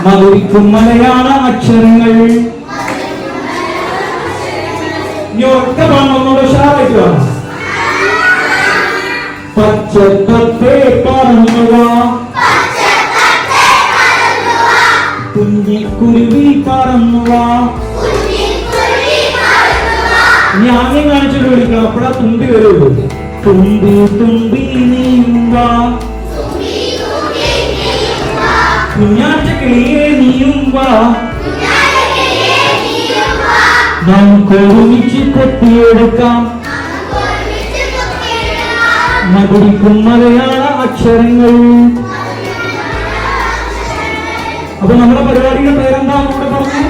മധുരിക്കും മലയാള അക്ഷരങ്ങൾ. ഒറ്റ ഒന്നുകൂടെ ഉഷാറായിട്ട് വേണം. പച്ചത്തത്തെ പറന്നുവ കുഞ്ഞിക്കുരുവി പറന്നുവ. ഇനി ആദ്യം കാണിച്ചിട്ട് വിളിക്കണം, അപ്പഴാ തുമ്പി വരുള്ളൂ. തുമ്പി തുമ്പി നീയുമ്പ കുഞ്ഞാറ്റ കിളിയെ നീയുമ്പ നമുക്ക് ഒരുമിച്ച് കൊത്തിയെടുക്കാം മധുരിക്കും മലയാള അക്ഷരങ്ങൾ. അപ്പൊ നമ്മുടെ പരിപാടിയുടെ പേരെന്താ കൂടെ പറഞ്ഞു?